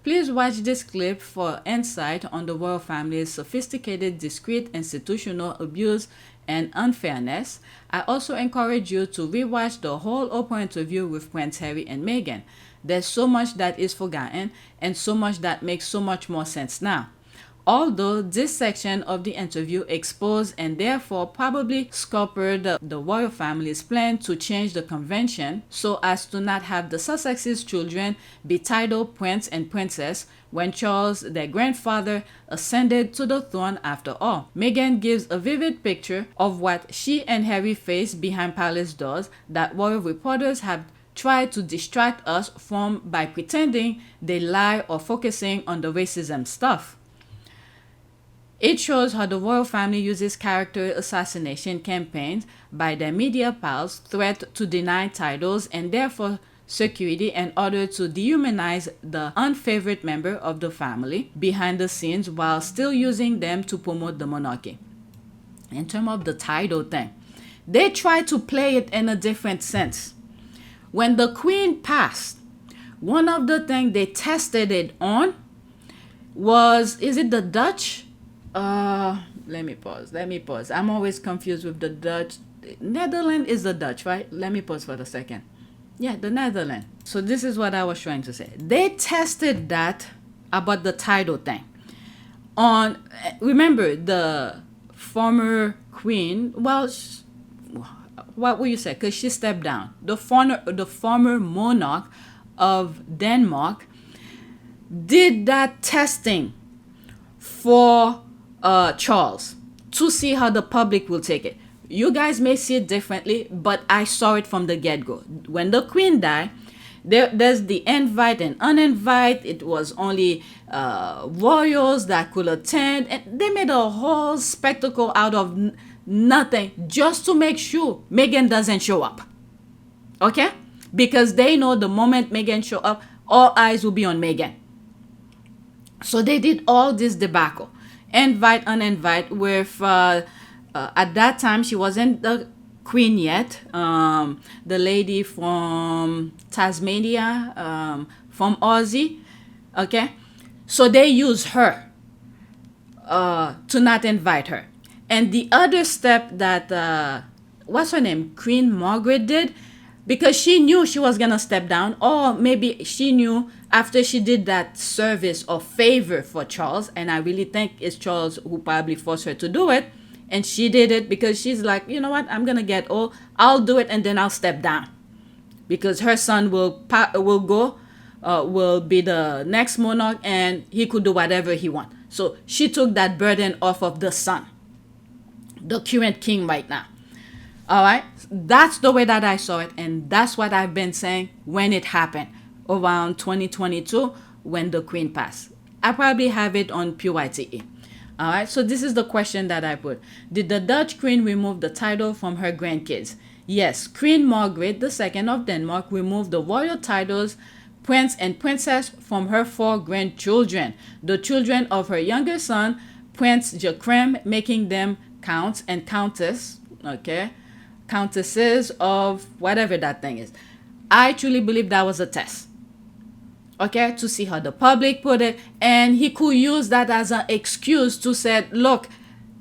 Please watch this clip for insight on the royal family's sophisticated, discreet institutional abuse and unfairness. I also encourage you to rewatch the whole Oprah interview with Prince Harry and Meghan. There's so much that is forgotten and so much that makes so much more sense now. Although this section of the interview exposed and therefore probably scuppered the royal family's plan to change the convention so as to not have the Sussex's children be titled prince and princess when Charles, their grandfather, ascended to the throne after all. Meghan gives a vivid picture of what she and Harry faced behind palace doors that royal reporters have tried to distract us from by pretending they lie or focusing on the racism stuff. It shows how the royal family uses character assassination campaigns by their media pals, threat to deny titles, and therefore security in order to dehumanize the unfavored member of the family behind the scenes while still using them to promote the monarchy. In terms of the title thing, they try to play it in a different sense. When the queen passed, one of the things they tested it on was, is it the Dutch? Let me pause. I'm always confused with the Dutch. Netherlands is the Dutch, right? Let me pause for a second. Yeah, the Netherlands. So this is what I was trying to say. They tested that about the title thing. Remember the former queen, well, what will you say? Because she stepped down. The former monarch of Denmark did that testing for Charles to see how the public will take it. You guys may see it differently, but I saw it from the get-go. When the queen died, there's the invite and uninvite. It was only royals that could attend, and they made a whole spectacle out of nothing just to make sure Meghan doesn't show up. Okay? Because they know the moment Meghan show up, all eyes will be on Meghan. So they did all this debacle. Invite, uninvite, with at that time she wasn't the queen yet. The lady from Tasmania, from Aussie. Okay? So they used her to not invite her. And the other step that, what's her name? Queen Margaret did, because she knew she was going to step down, or maybe she knew after she did that service or favor for Charles, and I really think it's Charles who probably forced her to do it, and she did it because she's like, you know what, I'm going to get old, I'll do it, and then I'll step down. Because her son will be the next monarch, and he could do whatever he wants. So she took that burden off of the son, the current king right now. All right, that's the way that I saw it, and that's what I've been saying when it happened around 2022 when the queen passed. I probably have it on PYTE. All right, so this is the question that I put. Did the Dutch queen remove the title from her grandkids? Yes, Queen Margaret II of Denmark removed the royal titles prince and princess from her 4 grandchildren, the children of her younger son, Prince Joachim, making them counts and countess, okay? Countesses of whatever that thing is. I truly believe that was a test, okay, to see how the public put it, and he could use that as an excuse to say, look,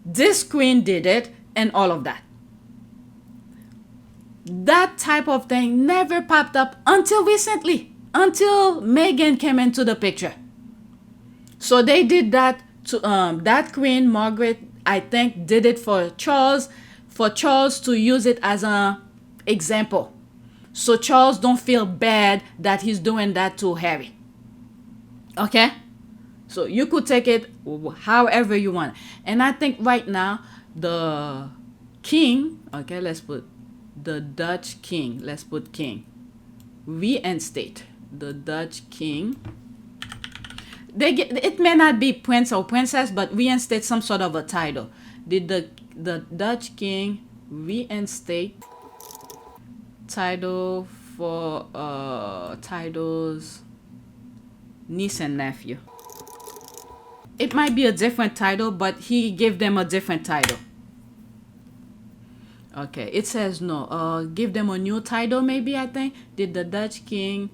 this queen did it, and all of that. That type of thing never popped up until recently, until Meghan came into the picture. So they did that to that Queen Margaret, I think, did it for Charles to use it as an example. So Charles don't feel bad that he's doing that to Harry. Okay? So you could take it however you want. And I think right now, the king, okay, let's put the Dutch king, let's put king, reinstate the Dutch king. It may not be prince or princess, but reinstate some sort of a title. Did the Dutch king reinstate title for titles niece and nephew? It might be a different title, but he gave them a different title. Okay, it says no. Give them a new title, maybe, I think. Did the Dutch king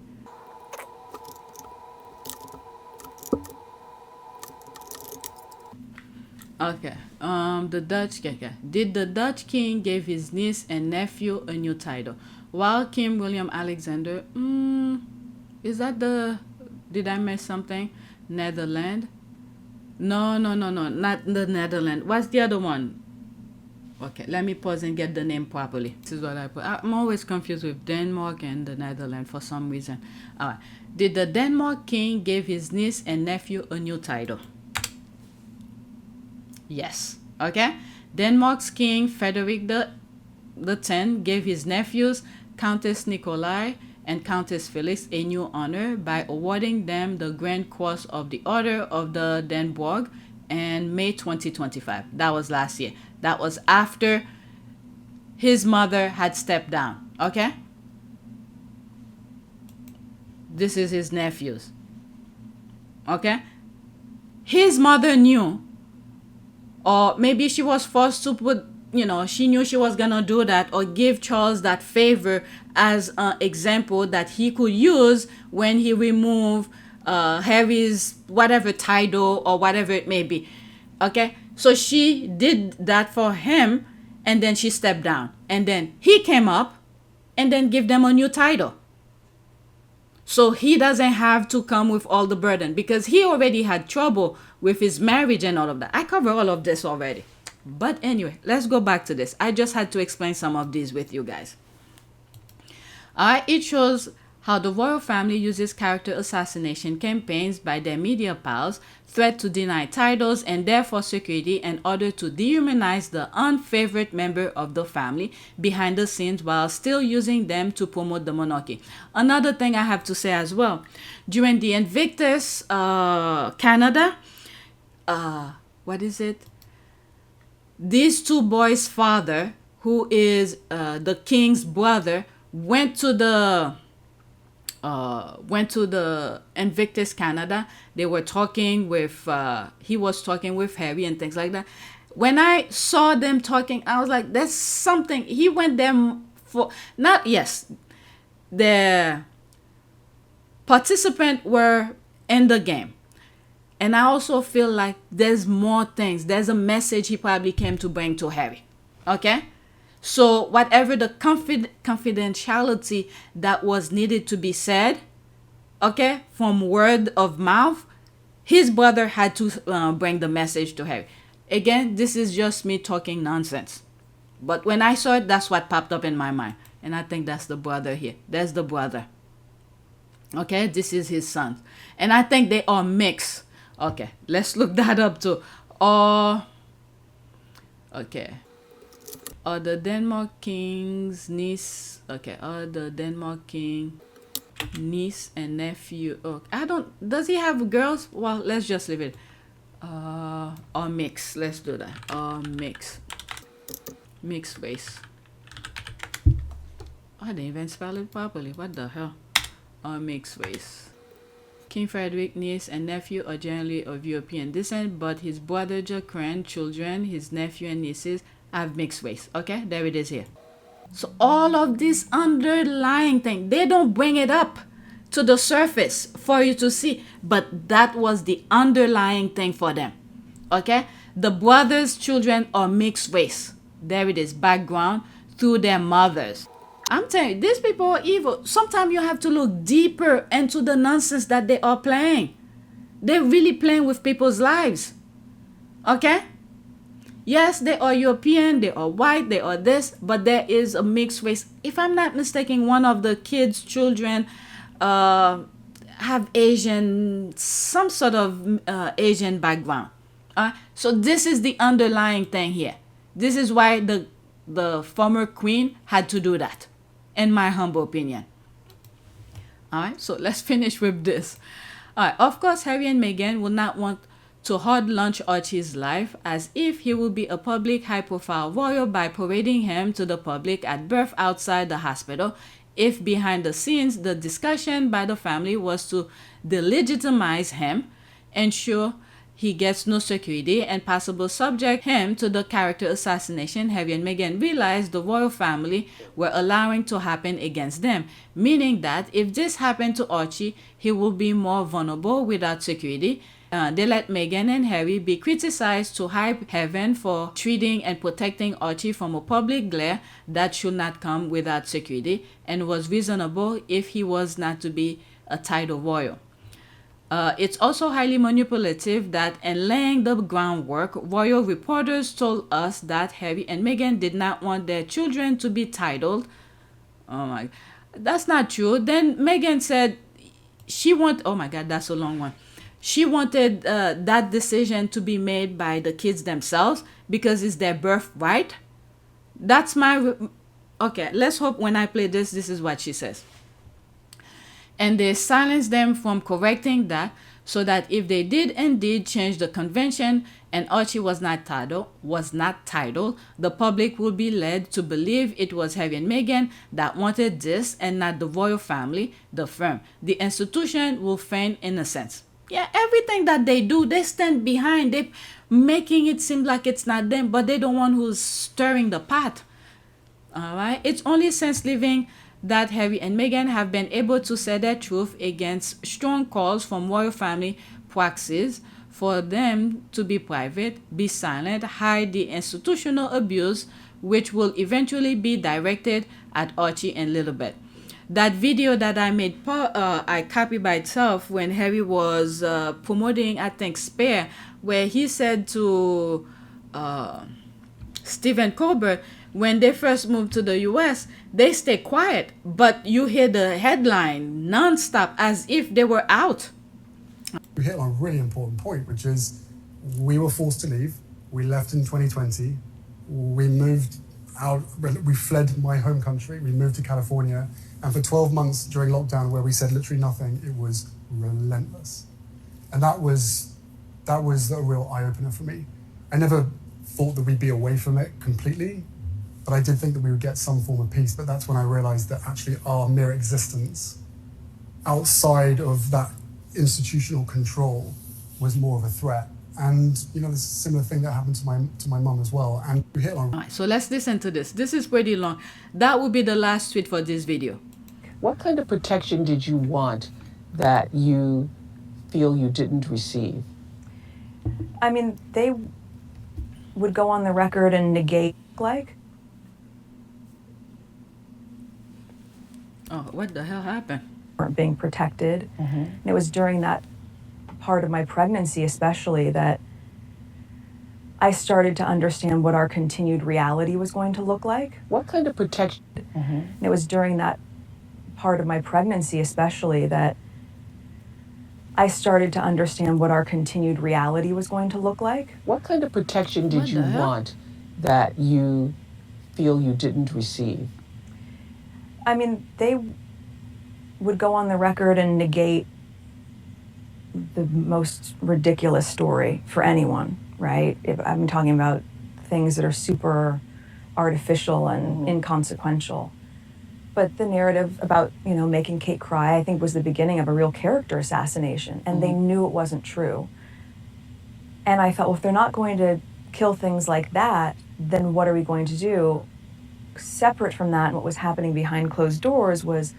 Okay. The Dutch king. Okay. Did the Dutch king give his niece and nephew a new title? While King William Alexander, is that the? Did I miss something? Netherlands? No, no, no, no, not the Netherlands. What's the other one? Okay, let me pause and get the name properly. This is what I put. I'm always confused with Denmark and the Netherlands for some reason. All right. Did the Denmark king give his niece and nephew a new title? Yes. Okay. Denmark's king Frederick the Tenth gave his nephews Countess Nikolai and Countess Felix a new honor by awarding them the Grand Cross of the Order of the Denborg in May 2025. That was last year. That was after his mother had stepped down. Okay? This is his nephews. Okay? His mother knew, or maybe she was forced to put, she knew she was gonna do that, or give Charles that favor as an example that he could use when he removed Harry's whatever title or whatever it may be. Okay, so she did that for him, and then she stepped down, and then he came up and then give them a new title, so he doesn't have to come with all the burden, because he already had trouble with his marriage and all of that. I cover all of this already. But anyway, let's go back to this. I just had to explain some of these with you guys. It shows how the royal family uses character assassination campaigns by their media pals, threat to deny titles and therefore security in order to dehumanize the unfavorite member of the family behind the scenes while still using them to promote the monarchy. Another thing I have to say as well, during the Invictus Canada, what is it? These two boys' father, who is the king's brother, went to the Invictus Canada. They were talking with he was talking with Harry and things like that. When I saw them talking, I was like, there's something. He went there for not, yes, the participants were in the game. And I also feel like there's more things. There's a message he probably came to bring to Harry. Okay? So whatever the confidentiality that was needed to be said, okay, from word of mouth, his brother had to bring the message to Harry. Again, this is just me talking nonsense. But when I saw it, that's what popped up in my mind. And I think that's the brother here. There's the brother. Okay, this is his son. And I think they are mixed. Okay, let's look that up too. Okay. The Denmark king's niece. Okay, the Denmark king niece and nephew. Oh, does he have girls? Well, let's just leave it. Or mix. Let's do that. Mixed race. I didn't even spell it properly. What the hell? Mixed race. King Frederick, niece and nephew are generally of European descent, but his brother, grandchildren, his nephew and nieces have mixed race. Okay, there it is here. So all of this underlying thing, they don't bring it up to the surface for you to see, but that was the underlying thing for them. Okay, the brothers' children are mixed race. There it is, background through their mothers. I'm telling you, these people are evil. Sometimes you have to look deeper into the nonsense that they are playing. They're really playing with people's lives. Okay? Yes, they are European, they are white, they are this, but there is a mixed race. If I'm not mistaken, one of the kids' children have Asian, some sort of Asian background. So this is the underlying thing here. This is why the former queen had to do that, in my humble opinion. Alright, so let's finish with this. Alright, of course, Harry and Meghan will not want to hard launch Archie's life as if he will be a public high-profile royal by parading him to the public at birth outside the hospital, if behind the scenes the discussion by the family was to delegitimize him, ensure he gets no security, and possibly subject him to the character assassination Harry and Meghan realized the royal family were allowing to happen against them, meaning that if this happened to Archie, he will be more vulnerable without security, They let Meghan and Harry be criticized to high heaven for treating and protecting Archie from a public glare that should not come without security and was reasonable if he was not to be a title royal. It's also highly manipulative that in laying the groundwork, royal reporters told us that Harry and Meghan did not want their children to be titled. Oh my, that's not true. Then Meghan said she want. Oh my God, that's a long one. She wanted that decision to be made by the kids themselves because it's their birthright. That's my... Okay, let's hope when I play this is what she says. And they silenced them from correcting that, so that if they did indeed change the convention and Archie was not titled, the public would be led to believe it was Harry and Meghan that wanted this and not the royal family, the firm. The institution will feign innocence. Yeah, everything that they do, they stand behind. They making it seem like it's not them, but they're the one who's stirring the pot. All right. It's only since leaving that Harry and Meghan have been able to say their truth against strong calls from royal family proxies for them to be private, be silent, hide the institutional abuse, which will eventually be directed at Archie and Lilibet. That video that I made, I copied by itself when Harry was promoting, I think, Spare, where he said to Stephen Colbert, when they first moved to the US, they stay quiet, but you hear the headline nonstop as if they were out. You hit on a really important point, which is we were forced to leave. We left in 2020. We moved out, we fled my home country. We moved to California. And for 12 months during lockdown, where we said literally nothing, it was relentless. And that was a real eye-opener for me. I never thought that we'd be away from it completely, but I did think that we would get some form of peace. But that's when I realized that actually our mere existence outside of that institutional control was more of a threat. And, you know, there's a similar thing that happened to my mum as well. And we hit on... All right, so let's listen to this. This is pretty long. That will be the last tweet for this video. What kind of protection did you want that you feel you didn't receive? I mean, they would go on the record and negate, like... Oh, what the hell happened? Weren't being protected. And it was during that part of my pregnancy especially that I started to understand what our continued reality was going to look like. What kind of protection? And it was during that part of my pregnancy especially that I started to understand what our continued reality was going to look like. What kind of protection did you want that you feel you didn't receive? I mean, they would go on the record and negate the most ridiculous story for anyone, right? If I'm talking about things that are super artificial and inconsequential. But the narrative about, you know, making Kate cry, I think was the beginning of a real character assassination. And they knew it wasn't true. And I thought, well, if they're not going to kill things like that, then what are we going to do? Separate from that, and what was happening behind closed doors was,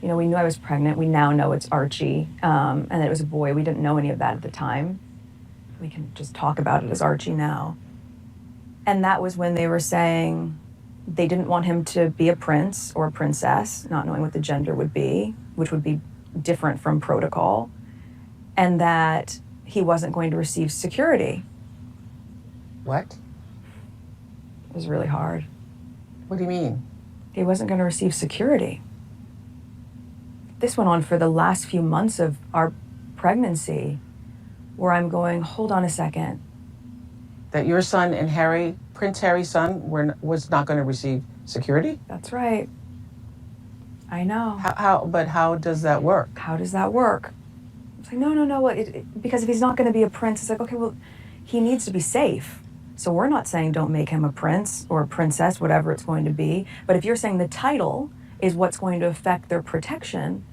you know, we knew I was pregnant. We now know it's Archie, and that it was a boy. We didn't know any of that at the time. We can just talk about it as Archie now. And that was when they were saying they didn't want him to be a prince or a princess, not knowing what the gender would be, which would be different from protocol, and that he wasn't going to receive security. What? It was really hard. What do you mean? He wasn't going to receive security. This went on for the last few months of our pregnancy, where I'm going, hold on a second. That your son and Harry, Prince Harry's son, was not going to receive security? That's right. I know. But how does that work? How does that work? It's like, no. Because if he's not going to be a prince, it's like, okay, well, he needs to be safe. So we're not saying don't make him a prince or a princess, whatever it's going to be. But if you're saying the title is what's going to affect their protection,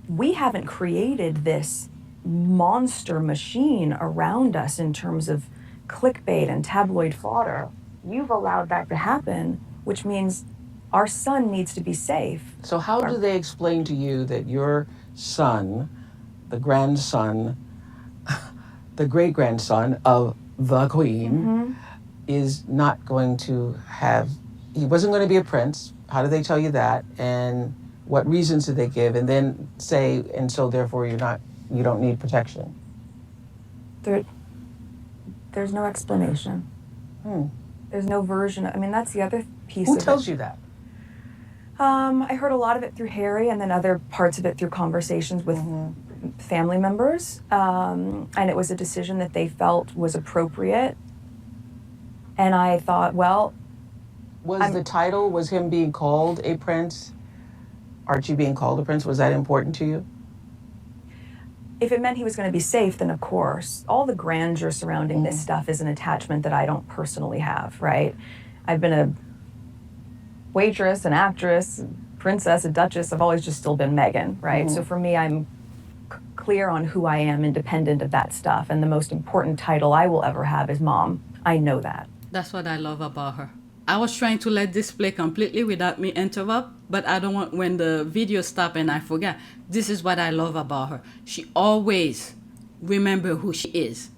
we haven't created this monster machine around us in terms of clickbait and tabloid fodder. You've allowed that to happen, which means our son needs to be safe. So how do they explain to you that your son, the grandson, the great-grandson of the Queen, is not going to have, he wasn't going to be a prince. How did they tell you that? And what reasons did they give? And then say, and so therefore you don't need protection. There's no explanation. There's no version. I mean, that's the other piece of it. Who tells you that? I heard a lot of it through Harry, and then other parts of it through conversations with family members. And it was a decision that they felt was appropriate. And I thought, well, The title, was him being called a prince, Archie being called a prince, was that important to you? if it meant he was going to be safe, then of course. All the grandeur surrounding this stuff is an attachment that I don't personally have, right? I've been a waitress, an actress, princess, a duchess. I've always just still been Meghan, right? So for me, I'm clear on who I am, independent of that stuff. And the most important title I will ever have is mom. I know that. That's what I love about her. I was trying to let this play completely without me interrupt, but I don't want when the video stop and I forget. This is what I love about her. She always remember who she is.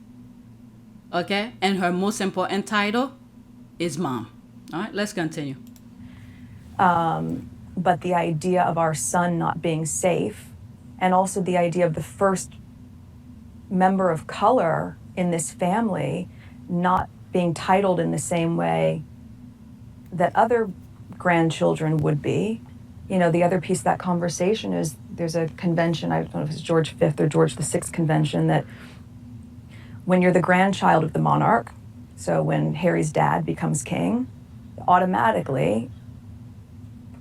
Okay? And her most important title is mom. All right, let's continue. But the idea of our son not being safe, and also the idea of the first member of color in this family not being titled in the same way that other grandchildren would be. You know, the other piece of that conversation is there's a convention, I don't know if it's George V or George VI convention, that when you're the grandchild of the monarch, so when Harry's dad becomes king, automatically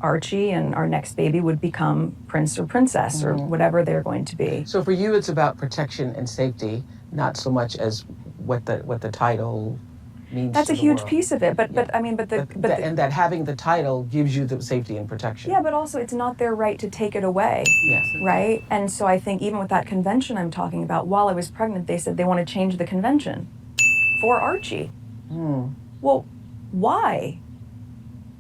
Archie and our next baby would become prince or princess or whatever they're going to be. So for you, it's about protection and safety, not so much as what the title means. That's to a the huge world. piece of it, but And that having the title gives you the safety and protection. yeah, but also it's not their right to take it away. Yes. Right? And so I think even with that convention I'm talking about, while I was pregnant, they said they want to change the convention for Archie. Well, why?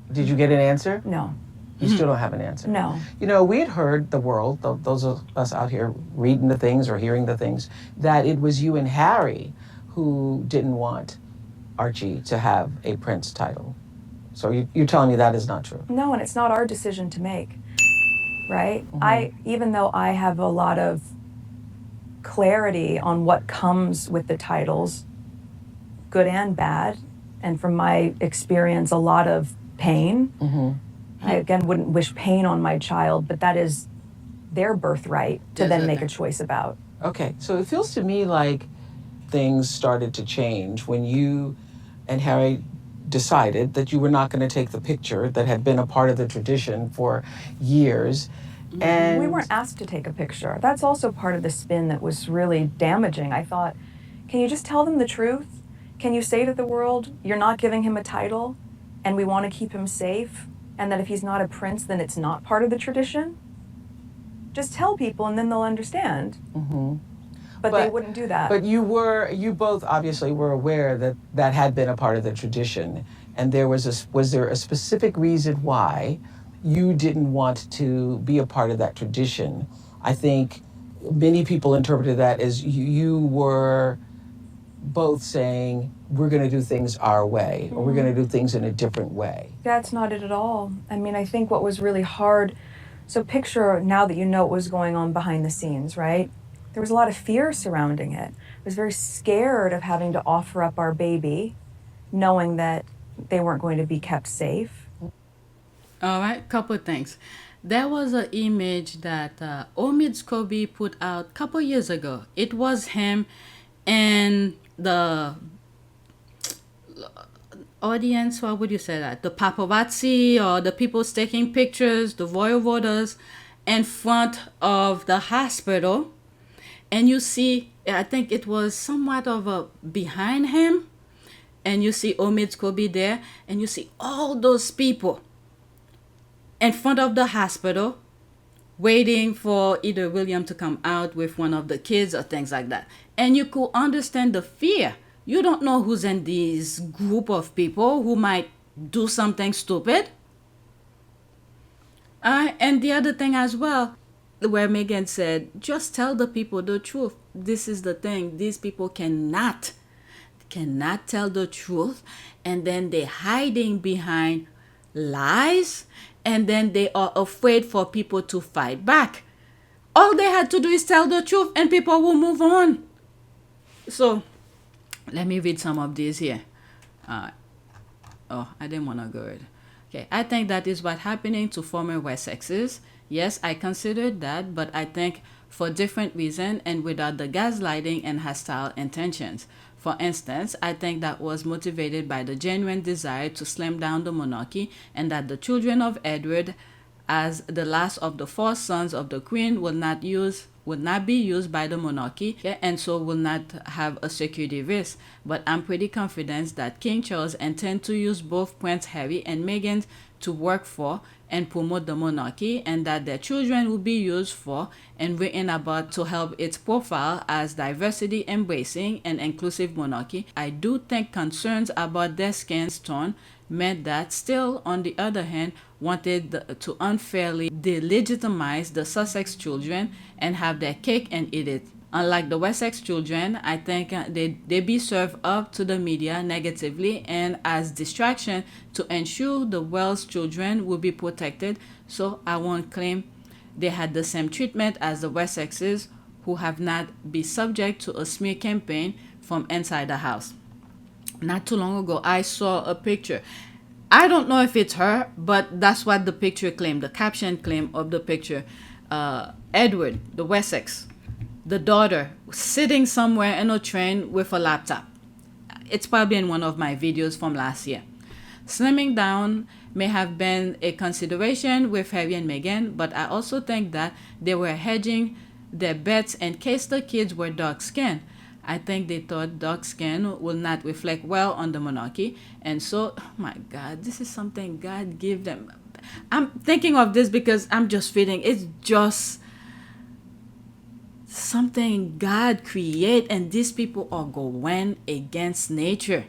Did you get an answer? No. You still don't have an answer. No. You know, we had heard the world, those of us out here reading the things or hearing the things, that it was you and Harry who didn't want Archie to have a prince title. So you're telling me that is not true? No, and it's not our decision to make, right? Even though I have a lot of clarity on what comes with the titles, good and bad, and from my experience, a lot of pain. I, again, wouldn't wish pain on my child, but that is their birthright to then make a choice about. Okay, so it feels to me like things started to change when you and Harry decided that you were not going to take the picture that had been a part of the tradition for years. And We weren't asked to take a picture. That's also part of the spin that was really damaging. I thought, can you just tell them the truth? Can you say to the world, you're not giving him a title and we want to keep him safe? And that if he's not a prince, then it's not part of the tradition? Just tell people and then they'll understand. But they wouldn't do that. But you both obviously were aware that that had been a part of the tradition, and was there a specific reason why you didn't want to be a part of that tradition? I think many people interpreted that as you were both saying, we're going to do things our way, or we're going to do things in a different way. That's not it at all. I mean, I think what was really hard, so picture now that you know what was going on behind the scenes, right? There was a lot of fear surrounding it. I was very scared of having to offer up our baby, knowing that they weren't going to be kept safe. All right, couple of things. There was an image that Omid Scobie put out a couple years ago. It was him and the audience, what would you say that? The paparazzi or the people taking pictures, the royal voters in front of the hospital. And you see, I think it was somewhat of a behind him. And you see Omid Scobie there. And you see all those people in front of the hospital waiting for either William to come out with one of the kids or things like that. And you could understand the fear. You don't know who's in this group of people who might do something stupid. And the other thing as well, where Meghan said, just tell the people the truth. This is the thing. These people cannot tell the truth, and then they're hiding behind lies, and then they are afraid for people to fight back. All they had to do is tell the truth and people will move on. So let me read some of these here. I didn't want to go it. Okay, I think that is what's happening to former Wessexes. Yes, I considered that, but I think for different reasons and without the gaslighting and hostile intentions. For instance, I think that was motivated by the genuine desire to slim down the monarchy, and that the children of Edward, as the last of the 4 sons of the Queen, would not be used by the monarchy, and so will not have a security risk. But I'm pretty confident that King Charles intends to use both Prince Harry and Meghan to work for and promote the monarchy, and that their children will be used for and written about to help its profile as diversity embracing and inclusive monarchy. I do think concerns about their skin tone meant that still, on the other hand, wanted to unfairly delegitimize the Sussex children and have their cake and eat it. Unlike the Wessex children, I think they be served up to the media negatively and as distraction to ensure the Welsh children will be protected. So I won't claim they had the same treatment as the Wessexes, who have not been subject to a smear campaign from inside the house. Not too long ago, I saw a picture. I don't know if it's her, but that's what the picture claimed, the caption claim of the picture. Edward, the Wessex, the daughter, sitting somewhere in a train with a laptop. It's probably in one of my videos from last year. Slimming down may have been a consideration with Harry and Meghan, but I also think that they were hedging their bets in case the kids were dark-skinned. I think they thought dark skin will not reflect well on the monarchy. And so, oh my God, this is something God gave them. I'm thinking of this because I'm just feeling it's just something God create, and these people are going against nature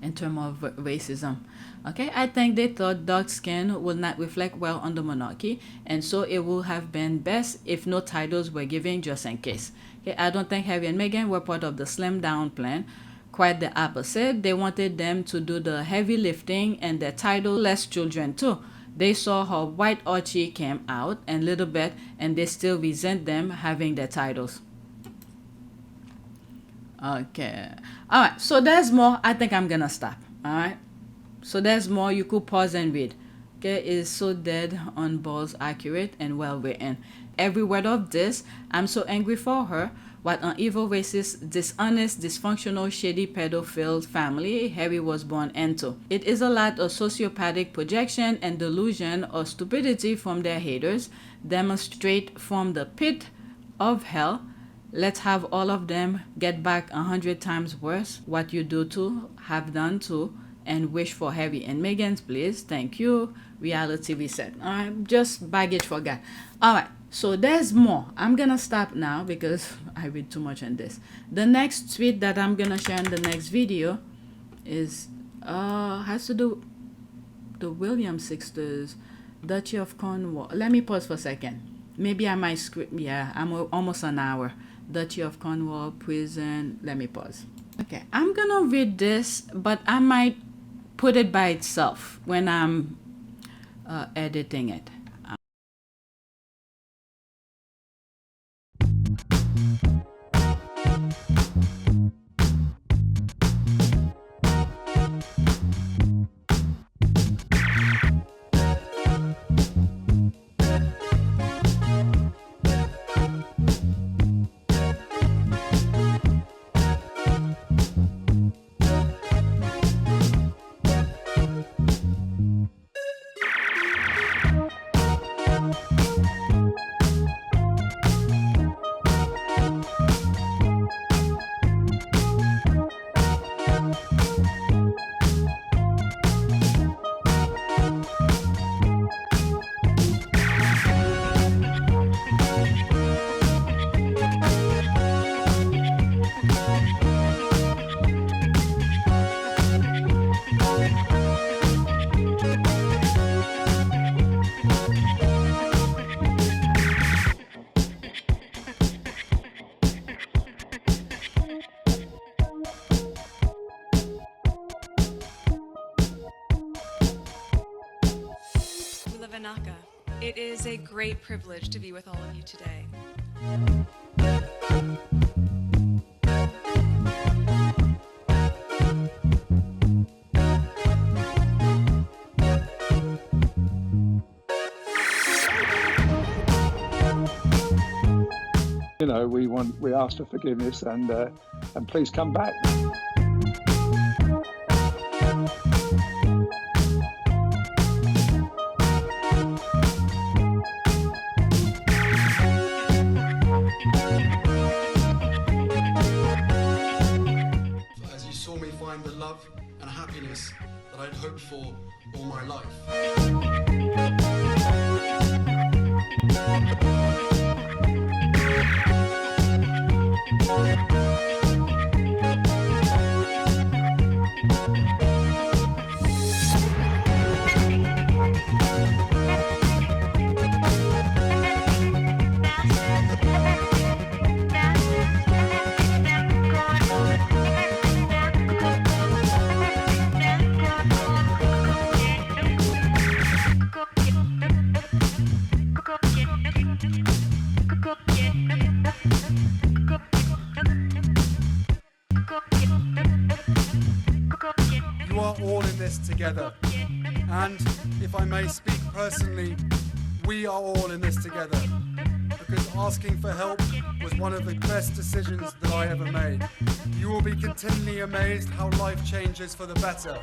in terms of racism. Okay, I think they thought dark skin will not reflect well on the monarchy, and so it would have been best if no titles were given just in case. Okay, I don't think Harry and Meghan were part of the slim down plan. Quite the opposite. They wanted them to do the heavy lifting and their title-less children too. They saw how white Archie came out and little bit, and they still resent them having their titles. Okay. All right. So there's more. I think I'm gonna stop. All right. So there's more. You could pause and read. Okay. It's so dead on balls, accurate and well written. Every word of this. I'm so angry for her. What an evil, racist, dishonest, dysfunctional, shady pedophile family Harry was born into. It is a lot of sociopathic projection and delusion or stupidity from their haters. Demonstrate from the pit of hell. Let's have all of them get back 100 times worse what you do to, have done to, and wish for Harry and Meghan's, please. Thank you. Reality reset. All right, just baggage for God. All right. So there's more. I'm gonna stop now because I read too much on this. The next tweet that I'm gonna share in the next video is has to do the William sisters, Duchy of Cornwall. Let me pause for a second. Maybe I might script. Yeah, I'm almost an hour. Duchy of Cornwall prison. Let me pause. Okay, I'm gonna read this, but I might put it by itself when I'm editing it. Banaka. It is a great privilege to be with all of you today. You know, we ask for forgiveness and please come back. As you saw me find the love and happiness that I'd hoped for all my life. You are all in this together. And if I may speak personally, we are all in this together. Because asking for help was one of the best decisions that I ever made. You will be continually amazed how life changes for the better.